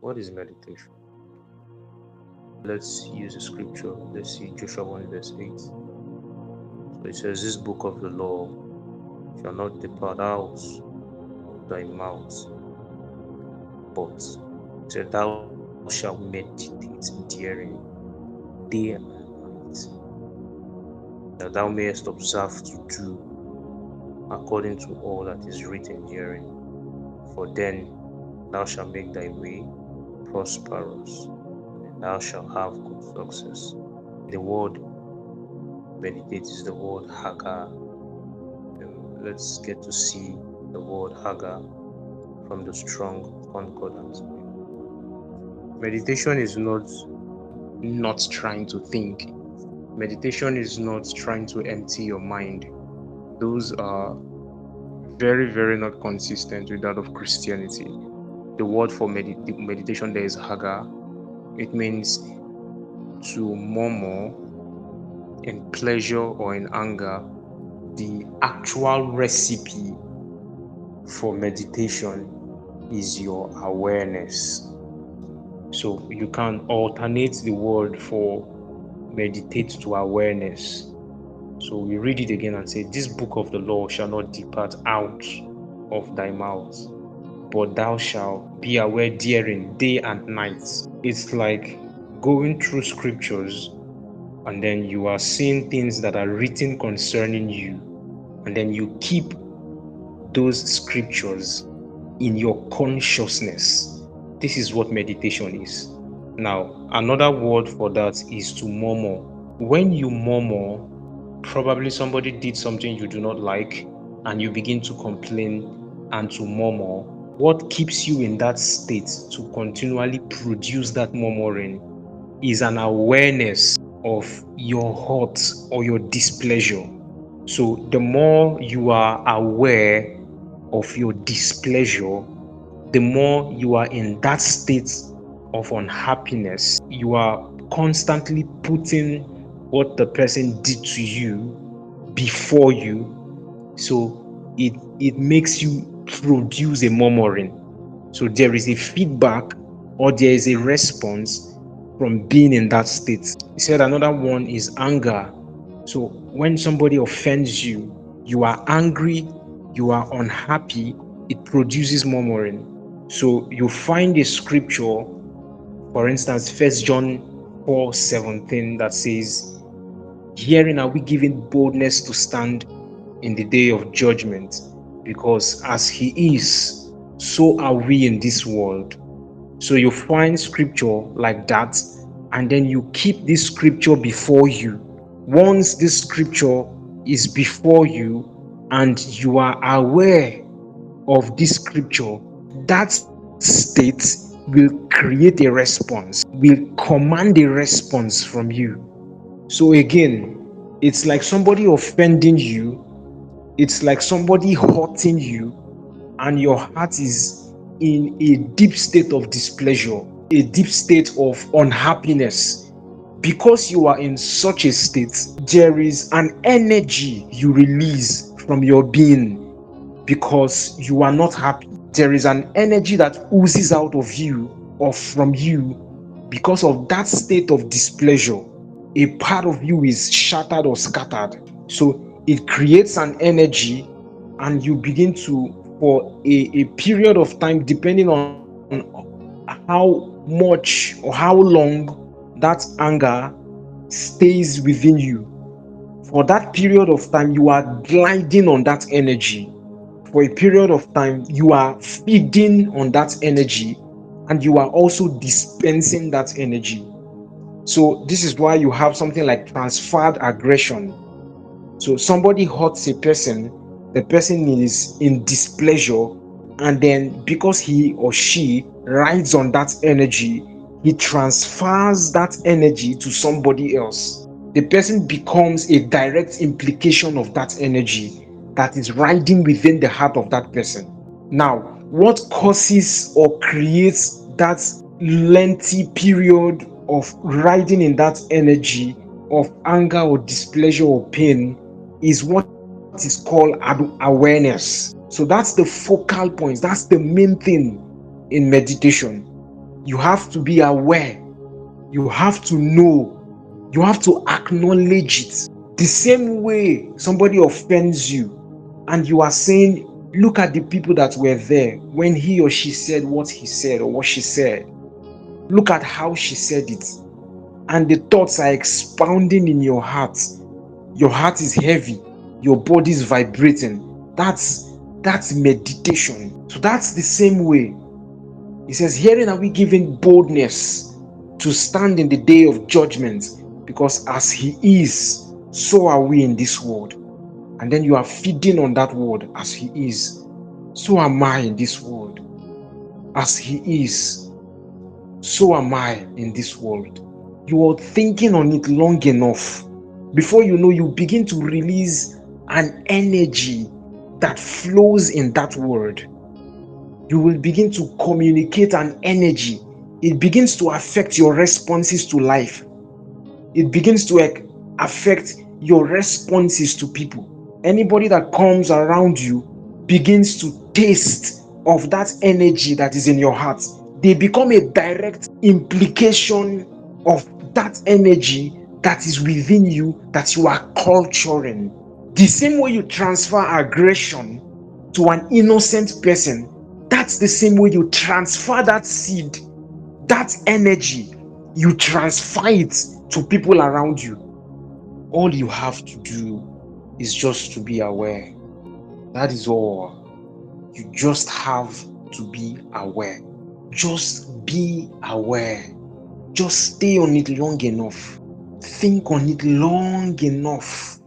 What is meditation? Let's use a scripture. Let's see Joshua 1 verse 8. So it says, "This book of the law shall not depart out of thy mouth, but that thou shalt meditate therein day and night, that thou mayest observe to do according to all that is written herein. For then thou shalt make thy way prosperous, and thou shalt have good success." The word meditate is the word Hagar. Let's get to see the word Hagar from the Strong Concordance. Meditation is not trying to think. Meditation is not trying to empty your mind. Those are very, very not consistent with that of Christianity. The word for meditation there is Hagar. It means to murmur in pleasure or in anger. The actual recipe for meditation is your awareness. So you can alternate the word for meditate to awareness. So we read it again and say, "This book of the law shall not depart out of thy mouth, but thou shalt be aware therein day and night." It's like going through scriptures and then you are seeing things that are written concerning you, and then you keep those scriptures in your consciousness. This is what meditation is. Now, another word for that is to murmur. When you murmur, probably somebody did something you do not like and you begin to complain and to murmur. What keeps you in that state to continually produce that murmuring is an awareness of your hurt or your displeasure. So the more you are aware of your displeasure, the more you are in that state of unhappiness. You are constantly putting what the person did to you before you. So it makes you produce a murmuring. So there is a feedback or there is a response from being in that state. He said another one is anger. So when somebody offends you, you are angry, you are unhappy, it produces murmuring. So you find a scripture, for instance, 1 John 4:17, that says, "Herein are we given boldness to stand in the day of judgment, because as he is, so are we in this world." So you find scripture like that, and then you keep this scripture before you. Once this scripture is before you and you are aware of this scripture, that state will create a response, will command a response from you. So again, it's like somebody offending you, it's like somebody hurting you, and your heart is in a deep state of displeasure, a deep state of unhappiness. Because you are in such a state, there is an energy you release from your being because you are not happy. There is an energy that oozes out of you or from you because of that state of displeasure. A part of you is shattered or scattered. So it creates an energy, and you begin to, for a period of time, depending on how much or how long that anger stays within you, for that period of time you are gliding on that energy. For a period of time you are feeding on that energy, and you are also dispensing that energy. So this is why you have something like transferred aggression. So somebody hurts a person, the person is in displeasure, and then because he or she rides on that energy, he transfers that energy to somebody else. The person becomes a direct implication of that energy that is riding within the heart of that person. Now, what causes or creates that lengthy period of riding in that energy of anger or displeasure or pain is what is called awareness. So that's the focal point, that's the main thing in meditation. You have to be aware. You have to know. You have to acknowledge it. The same way somebody offends you and you are saying, look at the people that were there when he or she said what he said or what she said. Look at how she said it. And the thoughts are expounding in your heart. Your heart is heavy. Your body is vibrating. That's meditation. So that's the same way. He says, herein are we given boldness to stand in the day of judgment, because as he is, so are we in this world. And then you are feeding on that word, as he is, so am I in this world. As he is, so am I in this world. You are thinking on it long enough. Before you know, you begin to release an energy that flows in that word. You will begin to communicate an energy. It begins to affect your responses to life. It begins to affect your responses to people. Anybody that comes around you begins to taste of that energy that is in your heart. They become a direct implication of that energy that is within you, that you are culturing. The same way you transfer aggression to an innocent person, that's the same way you transfer that seed, that energy, you transfer it to people around you. All you have to do is just to be aware. That is all. You just have to be aware. Just be aware. Just stay on it long enough. Think on it long enough.